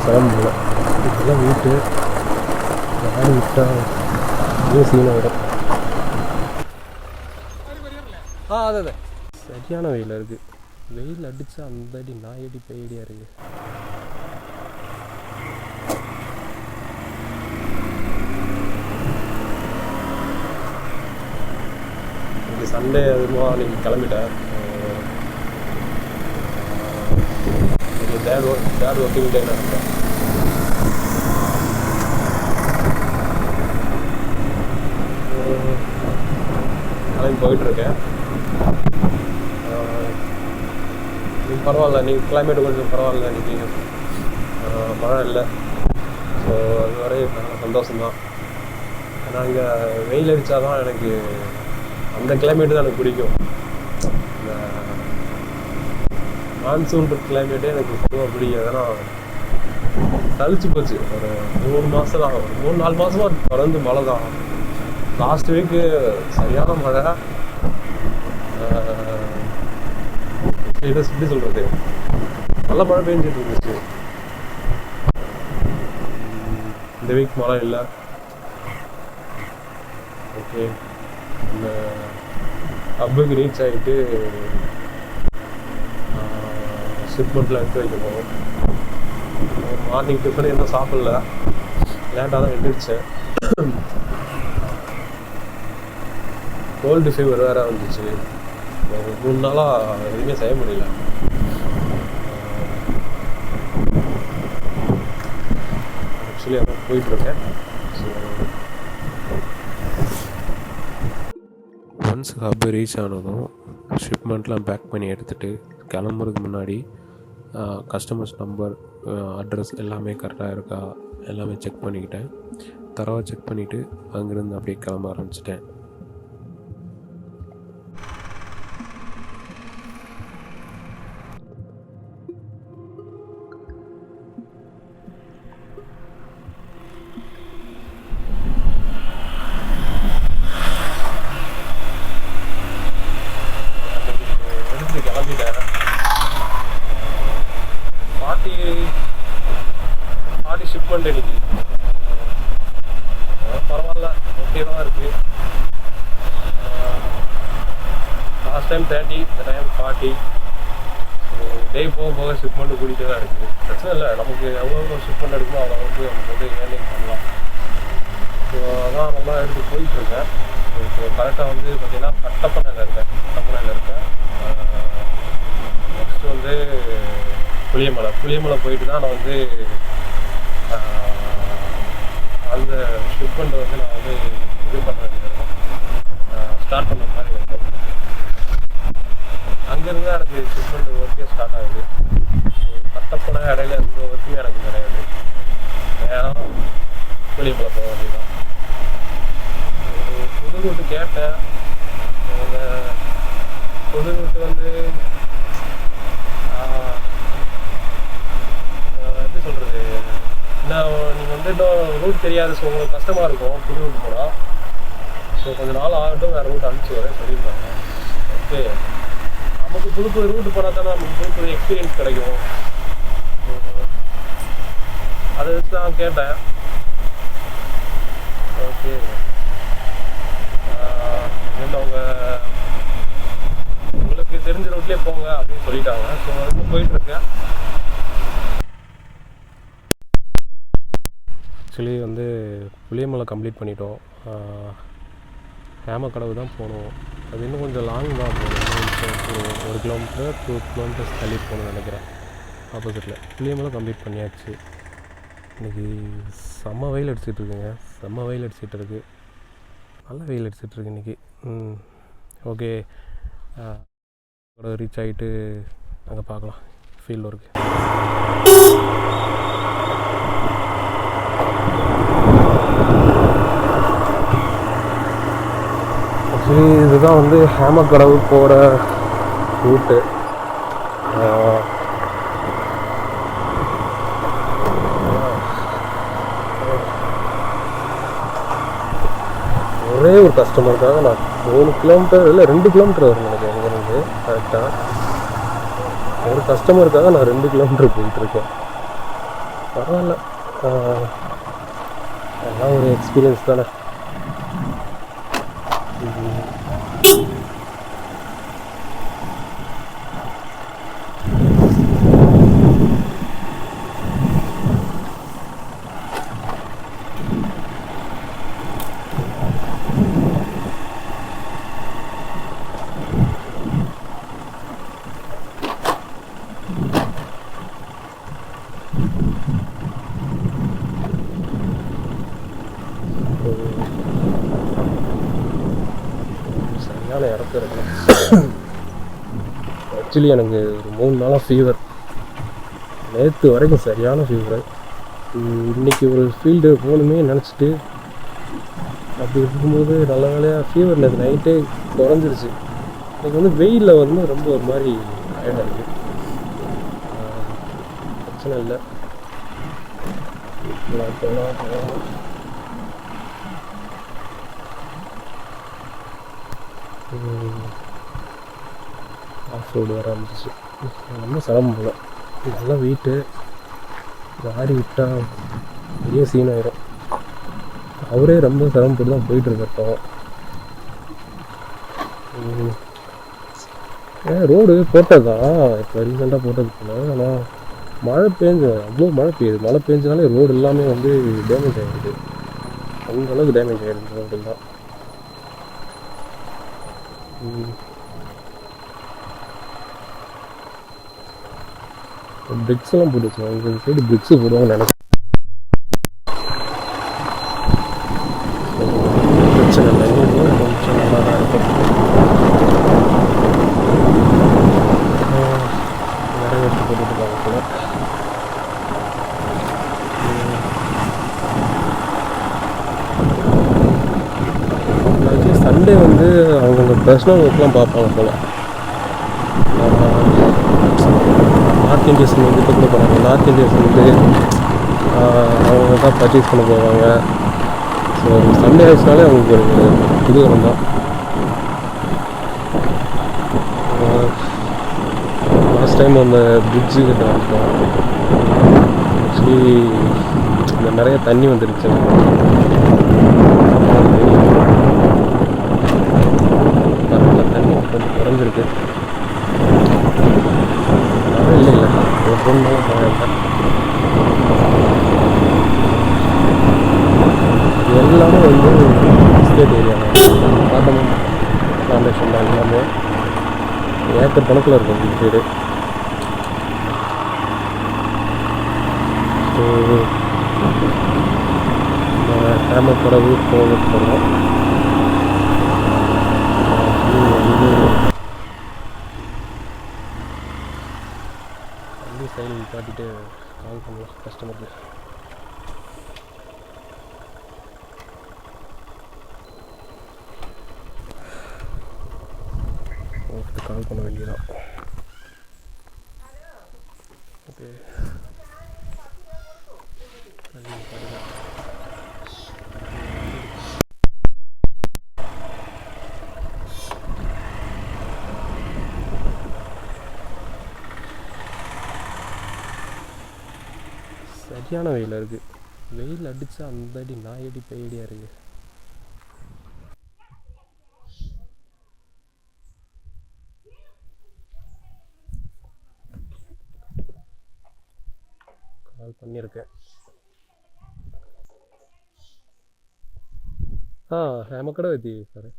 கிளம்பல. இப்போல்லாம் வீட்டு யாரும் விட்டால் இன்னும் சீனாக வரும். அதே சரியான வெயில் இருக்குது. வெயில் அடித்தா அந்த அடி நாய் அடி பேடியாக இருக்குது. இன்றைக்கி சண்டே அதுமா நீங்கள் கிளம்பிட்டேன். தேர்ட் ஒர்க்கிங் டே நினைக்கிறேன். கிளம்பி போயிட்டுருக்கேன். நீங்கள் பரவாயில்ல, நீங்கள் கிளைமேட்டு கொஞ்சம் பரவாயில்ல, இன்றைக்கி மழை இல்லை. ஸோ அது வரை சந்தோஷம்தான். ஏன்னா இங்கே வெயில் அடித்தா தான் எனக்கு அந்த கிளைமேட்டு தான் எனக்கு பிடிக்கும். இந்த மான்சூன் கிளைமேட்டே எனக்கு பொதுவாக பிடிக்கும். ஏன்னா சளிச்சு போச்சு. ஒரு 3 மாதம் தான், 3-4 மாதமாக தொடர்ந்து மழை தான். லாஸ்ட் வீக்கு சரியான மழை. எப்படி சொல்கிறது, நல்ல மழை பெஞ்சிட்டு இருந்துச்சு. இந்த வீக் மழை இல்லை. ஓகே, இந்த ஹப்புக்கு ரீச் ஆகிட்டு ஷிப்மெண்ட்டில் எடுத்து வைக்கணும். மார்னிங் டிஃபன் இன்னும் சாப்பிடல, லேட்டாக தான் எழுந்திரிச்சேன். கோல்டு ஃபீவர் வேறு வந்துச்சு. 3 நாளாக எதுவுமே செய்ய முடியல. ஆக்சுவலி அதான் போயிட்டுருக்கேன். ஸோ ஒன்ஸ் ஹப்பு ரீச் ஆனதும் ஷிப்மெண்ட்லாம் பேக் பண்ணி எடுத்துகிட்டு கிளம்புறதுக்கு முன்னாடி கஸ்டமர்ஸ் நம்பர், அட்ரஸ் எல்லாமே கரெக்டாக இருக்கா எல்லாமே செக் பண்ணிக்கிட்டேன். தரவாக செக் பண்ணிவிட்டு அங்கேருந்து அப்படியே கிளம்ப ஆரம்பிச்சிட்டேன். ஷிப்மெண்ட் இன்னைக்கு பரவாயில்ல, ஓகே தான் இருக்குது. லாஸ்ட் டைம் 30, இந்த டைம் 40. டே போக போக ஷிப்மெண்ட் கூட்டிகிட்டே தான் இருக்குது. பிரச்சனை இல்லை, நமக்கு எவ்வளோ ஷிப்மெண்ட் எடுக்கணும் அவ்வளோவுக்கு நமக்கு வந்து ஏர்னிங் பண்ணலாம். ஸோ அதான் நல்லா எடுத்து போயிட்டுருக்கேன். இப்போ கரெக்டாக வந்து பார்த்திங்கன்னா கட்டப்பனையில் இருக்கேன். நெக்ஸ்ட்டு வந்து புளியமலை போயிட்டு தான் நான் வந்து அந்த ஷிப்மெண்ட் வந்து நான் வந்து இது பண்ண வேண்டியது இருக்கும், ஸ்டார்ட் பண்ண மாதிரி இருக்கும். அங்கேருந்து தான் எனக்கு ஷிப்மெண்ட் ஒர்க்கே ஸ்டார்ட் ஆகுது. கட்டப்பன இடையில எந்த ஒர்க்குமே எனக்கு கிடையாது. நேரம் புளியமலை போக வேண்டியதான். புது ரூட்டு கேட்டேன். புது ரூட்டு வந்து எப்படி சொல்கிறது, நீங்கள் வந்து இன்னும் ரூட் தெரியாது. ஸோ உங்களுக்கு கஷ்டமாக இருக்கும் புது ரூட் போனால். ஸோ கொஞ்சம் நாள் ஆகட்டும், வேறு ரூட் அனுப்பிச்சி வரேன் சொல்லியிருந்தாங்க. ஓகே, நமக்கு புது ரூட்டு போனால் தான் நமக்கு புது எக்ஸ்பீரியன்ஸ் கிடைக்கும். அதை வச்சு நான் கேட்டேன். ஓகே, உங்களுக்கு தெரிஞ்ச ரூட்லேயே போங்க அப்படின்னு சொல்லிட்டாங்க. ஸோ அதுக்கு போயிட்டுருக்கேன். ஆக்சுவலி வந்து புளியமலை கம்ப்ளீட் பண்ணிட்டோம். ஹேமக்கடவு தான் போகணும். அது இன்னும் கொஞ்சம் லாங் தான் போகணும். 1 கிலோமீட்டர் 2 கிலோமீட்டர்ஸ் தள்ளி போகணும்னு நினைக்கிறேன். ஆப்போசிட்டில் புளியமலை கம்ப்ளீட் பண்ணியாச்சு. இன்றைக்கி செம்ம வெயில் அடிச்சிட்ருக்குங்க. நல்ல வெயில் அடிச்சிட்ருக்கு இன்றைக்கி. ஓகே, ரீச் ஆகிட்டு அங்கே பார்க்கலாம் ஃபீல்டு ஒர்க்கு. ஆக்சுவலி இதுதான் வந்து ஹேமக்கடவு போகிற ரூட்டு. ஒரே ஒரு கஸ்டமருக்காக நான் 3 கிலோமீட்டர் இல்லை 2 கிலோமீட்டர் வரும் நினைக்கிறேன். இங்கேருந்து கரெக்டாக ஒரு கஸ்டமருக்காக நான் 2 கிலோமீட்டர் போயிட்டுருக்கேன். பரவாயில்ல, அதெல்லாம் ஒரு எக்ஸ்பீரியன்ஸ் தானே. சரியான இறக்கம் இருக்கணும். ஆக்சுவலி எனக்கு ஒரு 3 நாளாக ஃபீவர், நேற்று வரைக்கும் சரியான ஃபீவர். இன்றைக்கி ஒரு ஃபீல்டு போகணுமே நினச்சிட்டு அப்படி இருக்கும்போது நல்ல வேலையாக ஃபீவர் நேற்று நைட்டே குறைஞ்சிருச்சு. எனக்கு வந்து வெயிலில் வந்து ரொம்ப ஒரு மாதிரி டயர்டாக இருக்குது. பிரச்சனை இல்லை. ஆஃப் ரோடு வர ஆரம்பிச்சிச்சு. ரொம்ப சிரமம் போல. நல்லா வெயிட்டு வாரி விட்டால் பெரிய சீன் ஆயிரும். அவரே ரொம்ப சிரமப்பட்டு தான் போயிட்டுருக்கோம். ரோடு போட்டது தான், இப்போ ரீசெண்டாக போட்டது போல. ஆனால் மழை அவ்வளோ மழை பெய்யுது. மழை பெஞ்சனாலே ரோடு எல்லாமே வந்து டேமேஜ் ஆகிடுது. அந்தளவுக்கு டேமேஜ் ஆகிடுது ரோடெல்லாம். பிரிக்ஸ் எல்லாம் போட்டு வச்சுருவாங்க. இந்த சைடு பிரிக்ஸு போடுவாங்கன்னு நினைக்கிறேன். பிரச்சனை இல்லை, கொஞ்சம் நல்லா தான் இருக்கும். நிறைய வச்சு போட்டுருக்காங்க போல. சண்டே வந்து அவங்கவுங்க பர்சனல் ஒர்க்லாம் பார்ப்பாங்க போல். நார்த் இந்தியன்ஸ் வந்து இப்போ கூட போகிறாங்க. நார்த் இந்தியன்ஸ் வந்து அவங்க தான் பர்ச்சேஸ் பண்ண போவாங்க. ஸோ சண்டே ஆயிடுச்சுனாலே அவங்களுக்கு ஒரு புதுவரம் தான். லாஸ்ட் டைம் அந்த பிரிட்ஜு கிட்ட வந்துட்டோம். ஆக்சுவலி இந்த நிறைய தண்ணி வந்துடுச்சு. பரவாயில்ல, தண்ணி கொஞ்சம் குறைஞ்சிருக்கு. இல்லை இல்லை, ஒரு பொண்ணு பரவாயில்ல. எல்லாமே வந்து எஸ்டேட் ஏரியா காட்டமும் பிளான்டேஷன் தான். எல்லாமே ஏக்கர் கணக்கில் இருக்கும் இந்த சைடு. ஸோ ஹேமக்கடவு போகிறோம். வண்டி சைடில் காட்டிட்டு கால் பண்ணலாம் கஸ்டமருக்கு. கால் பண்ண வேண்டியதான். ஓகே, சரியான வெயில் இருக்குது. வெயில் அடித்தா அந்த அடி நாயடி பேயடியாக இருக்குது. கால் பண்ணியிருக்கேன். ஹேமக்கடை வைத்தி சார்.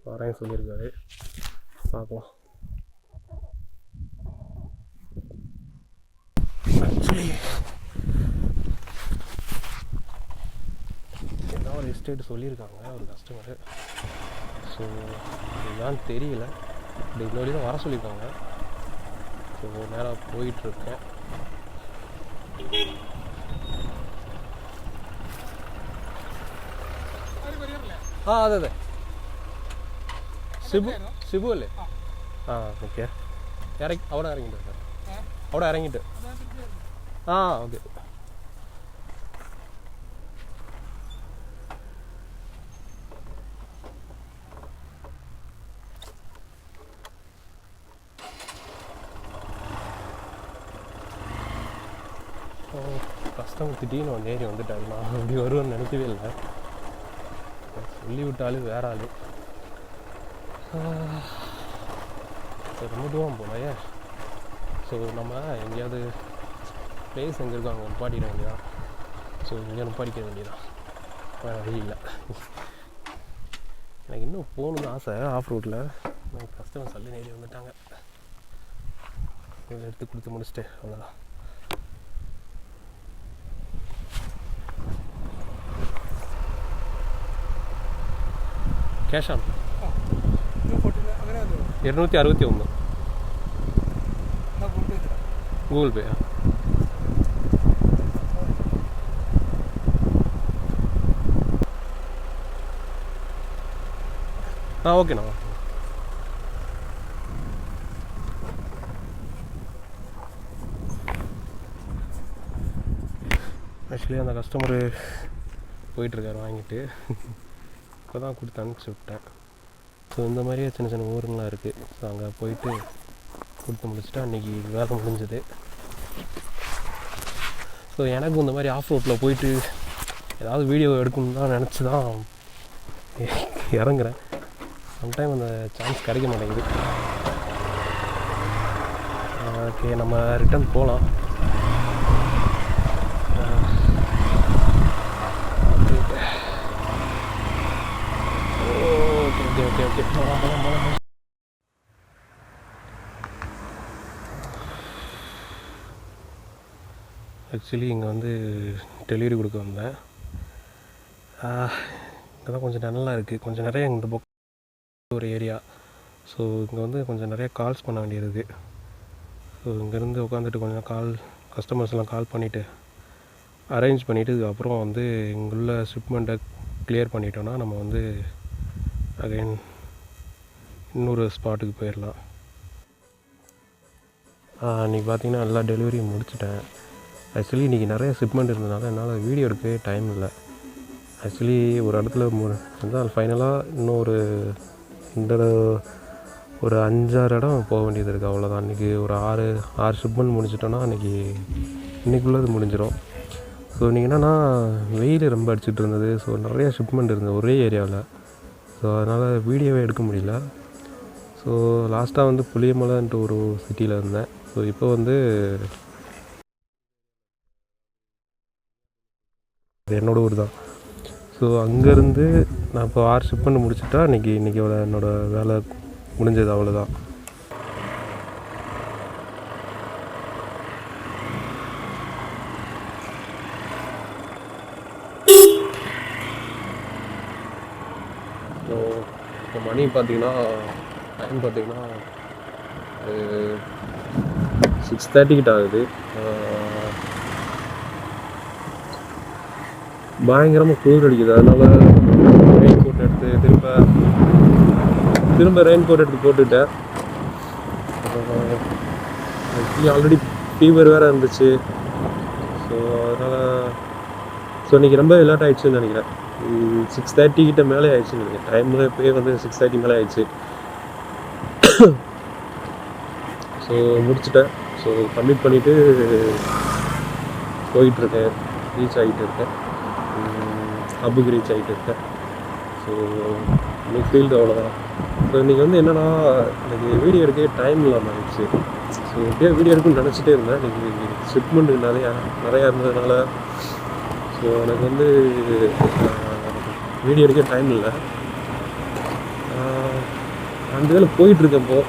வரேன் சொல்லியிருக்காரு, பார்க்கலாம். ஆக்சுவலி ஏதாவது ஒரு எஸ்டேட் சொல்லியிருக்காங்க ஒரு கஸ்டமரு. ஸோ இதுதான் தெரியல, இப்படி இந்த வழி தான் வர சொல்லியிருக்காங்க. ஸோ நேராக போயிட்டுருக்கேன். അതെ അതെ ഷിബു അല്ലേ? ഓക്കെ. അവിടെ ഇറങ്ങിയിട്ട് സാർ, അവിടെ ഇറങ്ങിയിട്ട്. ഓക്കെ. கஸ்டமர் திடீர்னு வந்து ஏறி வந்துட்டாரு. நான் அப்படி வருவேன்னு நினைக்கவே இல்லை. சொல்லி விட்டாலும் வேற ஆள். ரொம்ப தூரம் போலையே. ஸோ நம்ம எங்கேயாவது பிளேஸ் எங்கே இருக்கோ அங்கே நிப்பாட்டிட வேண்டியதான். ஸோ இங்கே நிப்பாட்டிக்க வேண்டியதான், வேறு வழி இல்லை. எனக்கு இன்னும் போகணுன்னு ஆசை ஆஃப் ரோட்டில். எனக்கு கஸ்டமர் சொல்லி நேரி வந்துட்டாங்க. இதில் எடுத்து கொடுத்து முடிச்சுட்டு அவ்வளோதான். Cash on 261 Google Pay. ஓகேண்ணா. ஆக்சுவலி அந்த கஸ்டமரு போயிட்டுருக்காரு வாங்கிட்டு. இப்போ தான் கொடுத்து அனுப்பிச்சி விட்டேன். ஸோ இந்த மாதிரியே சின்ன சின்ன ஊருங்களாம் இருக்குது. ஸோ அங்கே போயிட்டு கொடுத்து முடிச்சுட்டு அன்றைக்கி வேலை முடிஞ்சது. ஸோ எனக்கும் இந்த மாதிரி ஆஃப் ரோட்டில் போயிட்டு ஏதாவது வீடியோ எடுக்கணும்னு தான் நினச்சி தான் இறங்குறேன். சம்டைம் அந்த சான்ஸ் கிடைக்க மாட்டேங்குது. ஓகே, நம்ம ரிட்டன் போகலாம். ஓகே போகலாம். ஆக்சுவலி இங்கே வந்து டெலிவரி கொடுக்க வந்தேன். இங்கே தான் கொஞ்சம் நல்லா இருக்குது. கொஞ்சம் நிறைய இந்த பக்கம் ஒரு ஏரியா. ஸோ இங்கே வந்து கொஞ்சம் நிறைய கால்ஸ் பண்ண வேண்டியது இருக்குது. ஸோ இங்கேருந்து உட்காந்துட்டு கொஞ்சம் கஸ்டமர்ஸ்லாம் கால் பண்ணிவிட்டு அரேஞ்ச் பண்ணிவிட்டு அதுக்கப்புறம் வந்து இங்குள்ள ஷிப்மெண்ட்டை கிளியர் பண்ணிட்டோன்னா நம்ம வந்து அகைன் இன்னொரு ஸ்பாட்டுக்கு போயிடலாம். இன்றைக்கி பார்த்திங்கன்னா எல்லா டெலிவரியும் முடிச்சிட்டேன். ஆக்சுவலி இன்றைக்கி நிறைய ஷிப்மெண்ட் இருந்ததுனால என்னால் வீடியோ எடுக்கவே டைம் இல்லை. ஆக்சுவலி ஒரு இடத்துல இருந்தால் ஃபைனலாக இன்னும் ஒரு 5-6 இடம் போக வேண்டியது இருக்குது. அவ்வளோதான். இன்றைக்கி ஒரு 6 ஷிப்மெண்ட் முடிச்சிட்டோன்னா இன்றைக்குள்ளது முடிஞ்சிடும். ஸோ இன்றைக்கி என்னென்னா வெயில் ரொம்ப அடிச்சுட்டு இருந்தது. ஸோ நிறைய ஷிப்மெண்ட் இருந்தது ஒரே ஏரியாவில். ஸோ அதனால் வீடியோவே எடுக்க முடியல. ஸோ லாஸ்ட்டாக வந்து புளியமலைன்ட்டு ஒரு சிட்டியில் இருந்தேன். ஸோ இப்போ வந்து என்னோட ஊர் தான். ஸோ அங்கேருந்து நான் இப்போ 6 ஷிப்மெண்ட் முடிச்சுட்டா இன்றைக்கி என்னோடய வேலை முடிஞ்சது. அவ்வளோதான். ஸோ இப்போ மணி பார்த்திங்கன்னா டைம் பார்த்திங்கன்னா 6:30 கிட்ட ஆகுது. பயங்கரமாக குளிர் அடிக்குது. அதனால் ரெயின் கோட் எடுத்து திரும்ப ரெயின் கோட் எடுத்து போட்டுவிட்டேன். ஆல்ரெடி ஃபீவர் வேறு இருந்துச்சு. ஸோ அதனால் இன்றைக்கி ரொம்ப லேட் ஆகிடுச்சுன்னு நினைக்கிறேன். 6:30 கிட்ட மேலே ஆயிடுச்சுன்னு நினைக்கிறேன். டைமில் இப்போயே வந்து 6:30 மேலே ஆயிடுச்சு. ஸோ முடிச்சுட்டேன். ஸோ கம்ப்ளீட் பண்ணிவிட்டு போயிட்டுருக்கேன். ரீச் ஆகிட்டு இருக்கேன். ஹப்புக்கு ரீச் ஆகிட்டு இருக்கேன். ஸோ இன்னைக்கு ஃபீல்டு அவ்வளோதான். ஸோ இன்றைக்கி வந்து என்னென்னா எனக்கு வீடியோ எடுக்க டைம் இல்லாமல் ஆயிடுச்சு. ஸோ எப்படியா வீடியோ எடுக்கணும்னு நினச்சிட்டே இருந்தேன். இன்றைக்கி ஷிப்மெண்ட்டு நிறையா இருந்ததுனால ஸோ எனக்கு வந்து வீடியோ எடுக்க டைம் இல்லை. அந்த வேலை போயிட்டுருக்கப்போ